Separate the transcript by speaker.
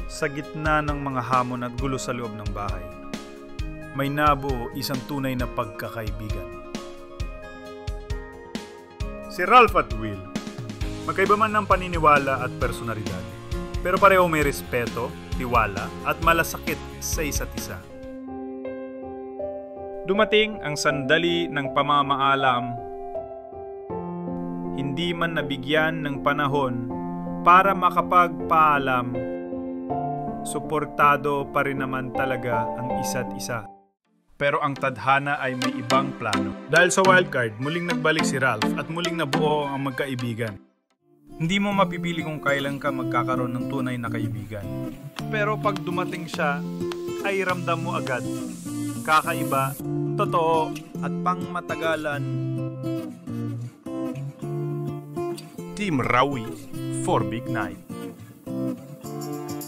Speaker 1: Sa gitna ng mga hamon at gulo sa loob ng bahay, may nabuo isang tunay na pagkakaibigan. Si Ralph at Will, magkaiba man ng paniniwala at personalidad, pero pareho may respeto, tiwala at malasakit sa isa't isa. Dumating ang sandali ng pamamaalam, hindi man nabigyan ng panahon para makapagpaalam, suportado pa rin naman talaga ang isa't isa. Pero ang tadhana ay may ibang plano. Dahil sa wildcard, muling nagbalik si Ralph at muling nabuo ang magkaibigan. Hindi mo mapipili kung kailan ka magkakaroon ng tunay na kaibigan. Pero pag dumating siya, ay ramdam mo agad. Kakaiba, totoo, at pangmatagalan. Team Rawi for Big Night.